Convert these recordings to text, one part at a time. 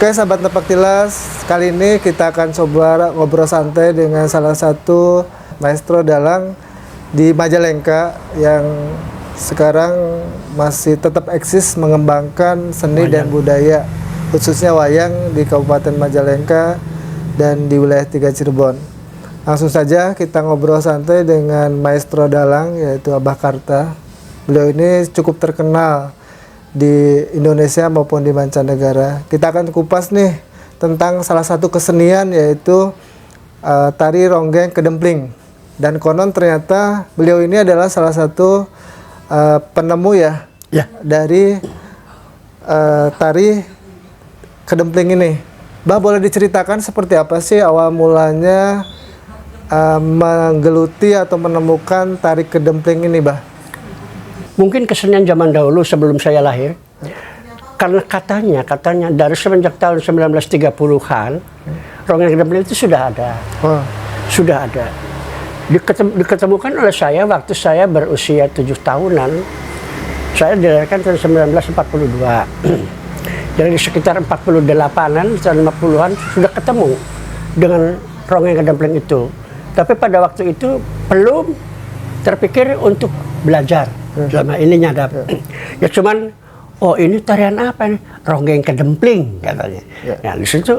Oke, sahabat Napak Tilas, kali ini kita akan coba ngobrol santai dengan salah satu maestro dalang di Majalengka yang sekarang masih tetap eksis mengembangkan seni dan budaya, khususnya wayang di Kabupaten Majalengka dan di wilayah 3 Cirebon. Langsung saja kita ngobrol santai dengan maestro dalang yaitu Abah Karta. Beliau ini cukup terkenal di Indonesia maupun di mancanegara. Kita akan kupas nih tentang salah satu kesenian yaitu tari ronggeng kedempling. Dan konon ternyata beliau ini adalah salah satu penemu ya dari tari kedempling ini. Bah, boleh diceritakan seperti apa sih awal mulanya menggeluti atau menemukan tari kedempling ini, Bah? Mungkin kesenian zaman dahulu sebelum saya lahir, karena katanya dari semenjak tahun 1930-an, ronggeng kedempling itu sudah ada. Sudah ada. Diketemukan oleh saya waktu saya berusia 7 tahunan. Saya dilahirkan tahun 1942. Jadi sekitar 48-an, tahun 50-an sudah ketemu dengan ronggeng kedempling itu. Tapi pada waktu itu belum terpikir untuk belajar. Selama ini nyadap. Ya cuman, oh ini tarian apa nih? Ronggeng kedempling katanya. Nah di situ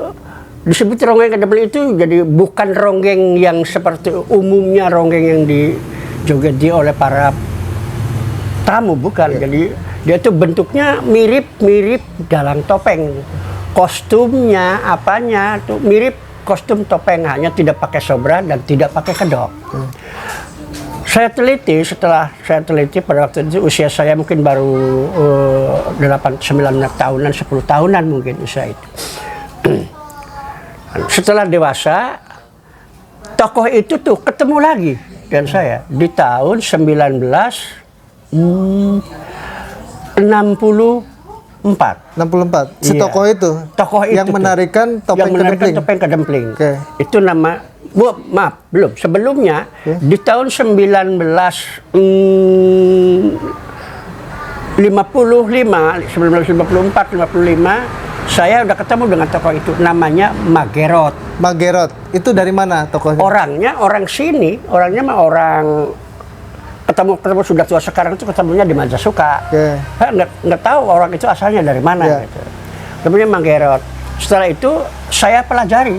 disebut ronggeng kedempling itu jadi bukan ronggeng yang seperti umumnya ronggeng yang dijogeti oleh para tamu, bukan. Jadi dia tuh bentuknya mirip dalang topeng. Kostumnya apanya tuh mirip kostum topeng, hanya tidak pakai sobra dan tidak pakai kedok. Setelah saya teliti pada waktu itu usia saya mungkin baru 9 tahunan, 10 tahunan mungkin usia itu. Setelah dewasa, tokoh itu tuh ketemu lagi dengan saya di tahun 1964. 64. Si tokoh itu yang menarikan topeng kedempling. Itu nama belum. Sebelumnya di tahun 1954, 55 saya udah ketemu dengan tokoh itu, namanya Magerot. Magerot. Itu dari mana tokohnya? Orangnya orang sini, orangnya orang ketemu sudah tua sekarang itu ketemunya di Majasuka. Saya nggak tahu orang itu asalnya dari mana gitu. Kemudian Magerot. Setelah itu saya pelajari.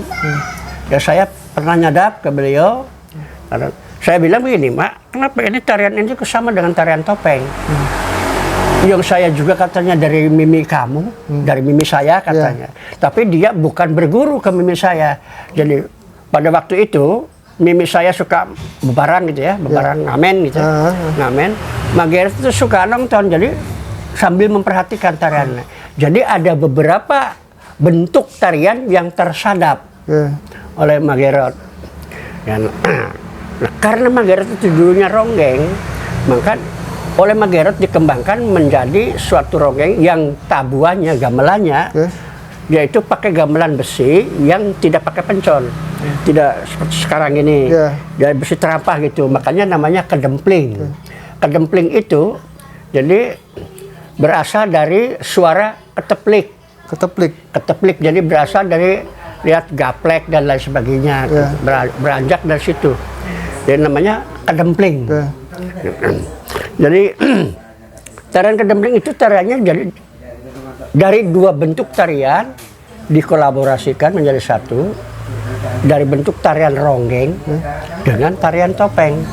Dan saya pernah nyadap ke beliau. Saya bilang begini, Mak, kenapa ini tarian ini sama dengan tarian topeng? Yang saya juga katanya dari mimi kamu, dari mimi saya katanya. Tapi dia bukan berguru ke mimi saya. Jadi pada waktu itu mimi saya suka bebaran gitu ya, bebaran ngamen gitu, ngamen. Magerot itu suka nonton, jadi sambil memperhatikan tariannya. Jadi ada beberapa bentuk tarian yang tersadap oleh Magerot. Dan karena Magerot itu dulunya ronggeng, maka oleh Magerot dikembangkan menjadi suatu ronggeng yang tabuannya, gamelannya, yaitu pakai gamelan besi yang tidak pakai pencon. Tidak seperti sekarang ini, dari besi terampah gitu. Makanya namanya kedempling. Kedempling itu jadi berasal dari suara keteplik. Keteplik jadi berasal dari lihat gaplek dan lain sebagainya, beranjak dari situ. Jadi namanya kedempling. Jadi tarian kedempling itu tariannya jadi dari dua bentuk tarian dikolaborasikan menjadi satu, dari bentuk tarian ronggeng dengan tarian topeng.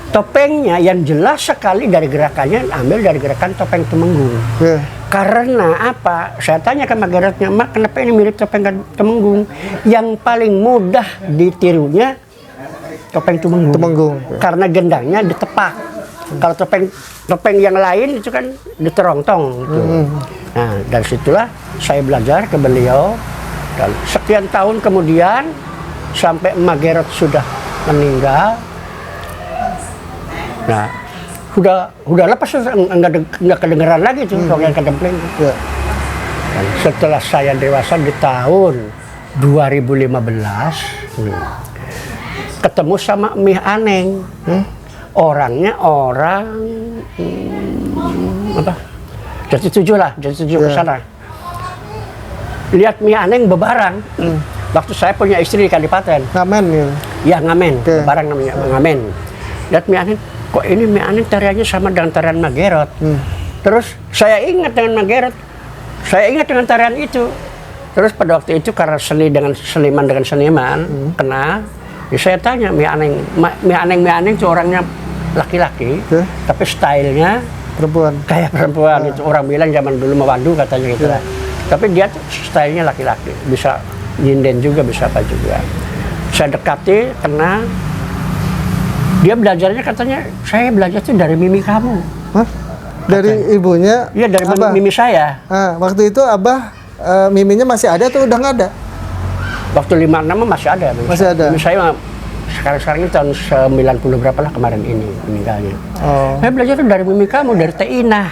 Topengnya yang jelas sekali dari gerakannya ambil dari gerakan topeng Temenggung. Karena apa? Saya tanya ke Magerotnya, Mak, kenapa ini mirip topeng Temenggung? Yang paling mudah ditirunya topeng Temenggung. Karena gendangnya ditepak. Kalau topeng yang lain itu kan diterongtong gitu. Nah, dari situlah saya belajar ke beliau. Dan sekian tahun kemudian sampai Magerot sudah meninggal. Nah, udah lepas, nggak kedengeran lagi tuh ronggeng kedempling. Dan setelah saya dewasa di tahun 2015, ketemu sama Mih Aneng. Orangnya orang Jati 7 lah, Jati 7 ke sana. lihat Mi Aneng bebarang. Waktu saya punya istri di Kadipaten. Ngamen gitu. Ya ngamen, bebarang namanya ngamen. Lihat Mi Aneng, kok ini Mi Aneng tariannya sama dengan tarian Magerot. Terus saya ingat dengan Magerot, saya ingat dengan tarian itu. Terus pada waktu itu karena seni dengan seniman kenal, ya saya tanya Mi Aneng itu orangnya laki-laki, tapi stylenya perempuan. Kayak perempuan itu. Orang bilang zaman dulu mewadu katanya gitu lah. Tapi dia tuh stylenya laki-laki, bisa nyinden juga, bisa apa juga. Saya dekati, kenal. Dia belajarnya katanya, saya belajar tuh dari mimi kamu. Hah? Dari katanya. Ibunya? Iya, dari mimi saya. Waktu itu Abah miminya masih ada atau udah nggak ada? Waktu 56 masih ada. Masih ada? Mimi saya sekarang ini tahun 90 berapa lah kemarin ini meninggalnya. Saya belajar tuh dari mimi kamu, dari Teh Inah.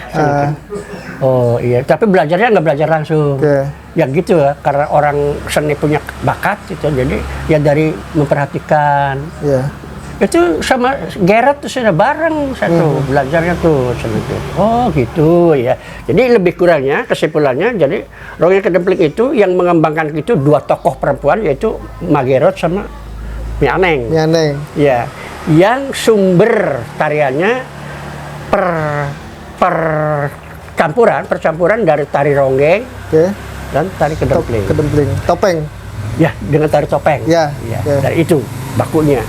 Oh iya, tapi belajarnya nggak belajar langsung. Ya gitu ya, karena orang seni punya bakat gitu, jadi ya dari memperhatikan. Itu sama Gerot tuh sudah bareng satu belajarnya tuh seperti itu. Oh gitu ya. Jadi lebih kurangnya kesimpulannya, jadi Rongeng Kedempling itu yang mengembangkan itu dua tokoh perempuan, yaitu Magerot sama Mi Aneng. Mi Aneng. Ya, yang sumber tariannya percampuran dari tari ronggeng dan tari kedempling. Topeng. Ya, dengan tari topeng. Ya. Dari itu bakunya.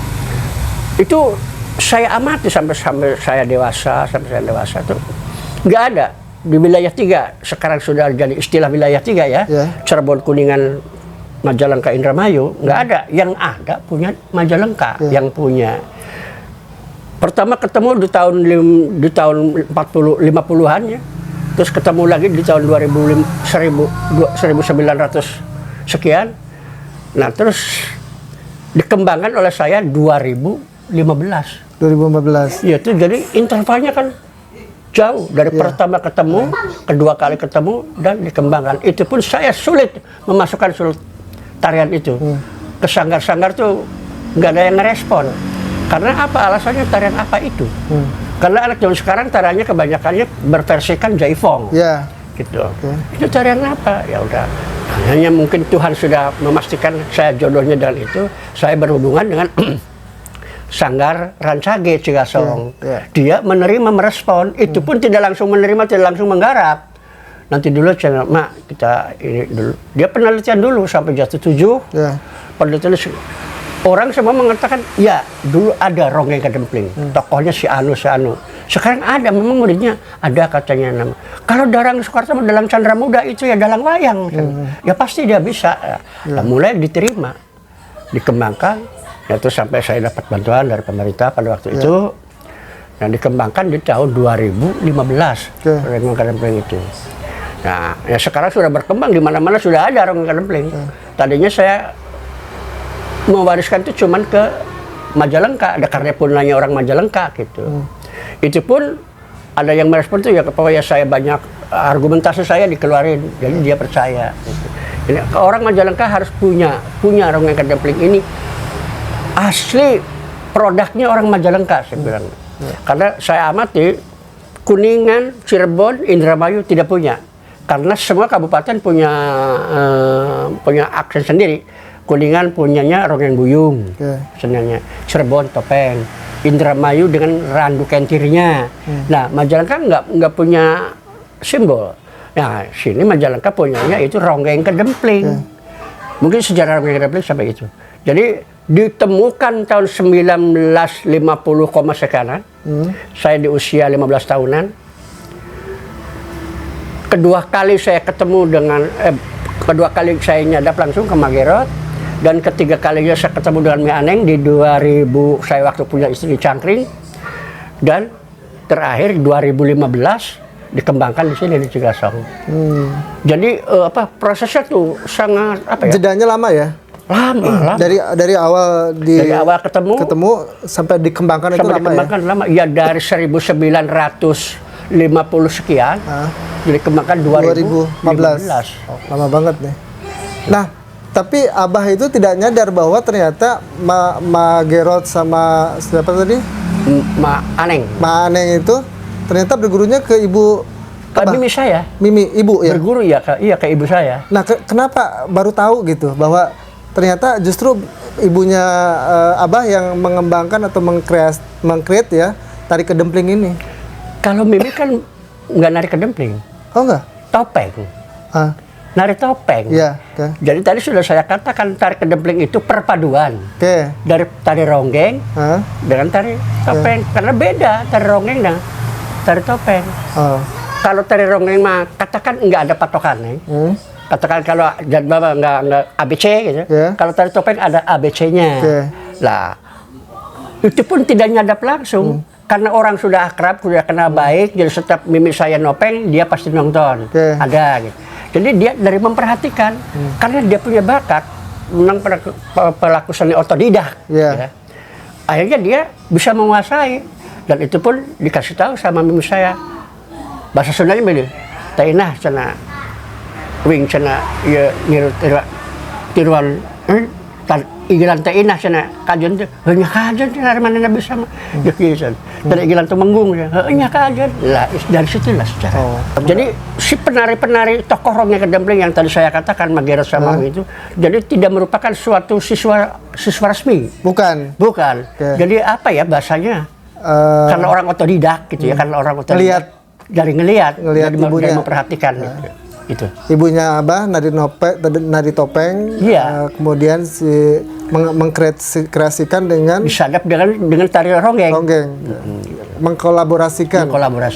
Itu saya amati sampai saya dewasa tuh nggak ada di wilayah 3. Sekarang sudah jadi istilah wilayah 3 ya. Cirebon, Kuningan, Majalengka, Indramayu, nggak ada. Yang ada punya Majalengka yang punya. Pertama ketemu di tahun 50-an ya. Terus ketemu lagi di tahun 1900 sekian. Nah, terus dikembangkan oleh saya 2015. Ya, itu jadi intervalnya kan jauh dari pertama ketemu, kedua kali ketemu dan dikembangkan. Itu pun saya sulit memasukkan tarian itu. Ke sanggar-sanggar tuh nggak ada yang ngerespon. Karena apa? Alasannya tarian apa itu? Karena anak zaman sekarang tariannya kebanyakannya berversikan jaifong. Gitu. Itu tarian apa? Ya udah. Hanya mungkin Tuhan sudah memastikan saya jodohnya dengan itu. Saya berhubungan dengan Sanggar Rancage Cigasong. Dia menerima, merespon. Itu pun tidak langsung menerima, tidak langsung menggarap. Nanti dulu Mak, kita ini dulu. Dia penelitian dulu sampai jatuh 7. Penelitian orang semua mengatakan, ya dulu ada Rongeng Kedempling. Tokohnya si Anu. Sekarang ada, memang muridnya ada katanya nama. Kalau Darang Soekarto dalang Candra Muda itu ya dalang wayang. Ya pasti dia bisa. Nah, mulai diterima, dikembangkan. Ya, terus sampai saya dapat bantuan dari pemerintah pada waktu itu. Nah, dikembangkan di tahun 2015. Rongeng Kedempling itu. Nah, ya sekarang sudah berkembang, di mana-mana sudah ada Rongeng Kedempling. Tadinya saya mewariskan itu cuman ke Majalengka, ada karena punanya orang Majalengka gitu. Itu pun ada yang merespon tuh ya, pokoknya saya banyak argumentasi saya dikeluarin, jadi dia percaya. Gitu. Ini orang Majalengka harus punya Rongeng Kedempling ini asli, produknya orang Majalengka saya bilang. Karena saya amati Kuningan, Cirebon, Indramayu tidak punya. Karena semua kabupaten punya aksen sendiri. Kuningan punyanya Rongeng Buyung, senangnya. Cirebon topeng, Indramayu dengan randu kentirnya. Nah, Majalengka nggak punya simbol. Nah, sini Majalengka punyanya itu Rongeng Kedempling. Mungkin sejarah Rongeng Kedempling sampai itu. Jadi ditemukan tahun 1950, sekian. Saya di usia 15 tahunan. Kedua kali saya nyadap langsung ke Magerot. Dan ketiga kalinya saya ketemu dengan Mi Aneng di 2000, saya waktu punya istri di Cangkring. Dan terakhir 2015 dikembangkan di sini di Cigasong. Jadi prosesnya tuh sangat jedanya lama ya? Lama. Dari awal ketemu sampai dikembangkan itu lama ya? Ya dari 1950 sekian dikembangkan 2015. Lama banget nih. Nah, tapi Abah itu tidak nyadar bahwa ternyata Magerot sama siapa tadi? Ma Aneng itu ternyata bergurunya ke Ibu Mimi saya. Mimi, ibu ya? Berguru ya, ke ibu saya. Nah, kenapa baru tahu gitu bahwa ternyata justru ibunya Abah yang mengembangkan atau meng-create ya tari kedempling ini? Kalau Mimi kan nggak nari kedempling. Oh enggak? Topeng. Nari topeng. Iya. Okay. Jadi tadi sudah saya katakan tari kedempling itu perpaduan. Dari tari ronggeng dengan tari topeng. Karena beda tari ronggeng dan tari topeng. Kalau tari ronggeng mah katakan nggak ada patokannya. Katakan kalau jadwal nggak ABC gitu. Kalau tari topeng ada ABC-nya. Lah itu pun tidak nyadap langsung. Karena orang sudah akrab, sudah kenal baik, jadi setiap Mimi saya nopeng, dia pasti nonton. Ada gitu. Jadi dia dari memperhatikan, karena dia punya bakat, memang pelaku seni otodidak. Ya. Akhirnya dia bisa menguasai, dan itu pun dikasih tahu sama Mimi saya. Bahasa Sundanya begini, tainah cina, wing cina, ya niru tiruan, igilan tainah cina, kajian tu, hanya kajian cina dari mana bisa mah, jadi igilan tu manggung, hanya kajian, lah dari situlah secara. Jadi si penari-penari tokoh ronggeng kedempling yang tadi saya katakan Magero sama itu, jadi tidak merupakan suatu siswa resmi. Bukan. Jadi apa ya bahasanya? Karena orang otodidak gitu ya, karena orang otodidak. Dari ngelihat ibunya memperhatikan itu. Ibunya Abah nari topeng, kemudian mengkreasikan dengan disadap dengan tari ronggeng. Mengkolaborasikan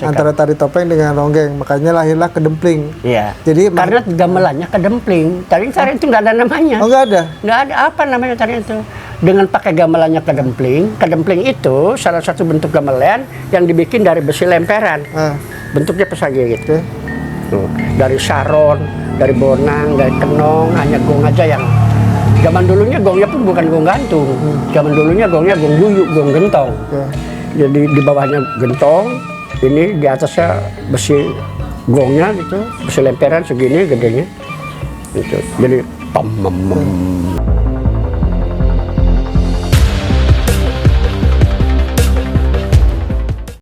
antara tari topeng dengan ronggeng, makanya lahirlah kedempling. Iya. Jadi karena gamelannya kedempling. Tari itu nggak ada namanya. Oh nggak ada. Nggak ada apa namanya tari itu. Dengan pakai gamelannya kedempling. Kedempling itu salah satu bentuk gamelan yang dibikin dari besi lemperan. Bentuknya pesagi gitu. Dari saron, dari bonang, dari kenong, hanya gong aja yang zaman dulunya gongnya pun bukan gong gantung. Zaman dulunya gongnya gong duyuk, gong gentong. Jadi di bawahnya gentong, ini di atasnya besi gongnya gitu, besi lemperan segini gedenya. Gitu. Jadi pam.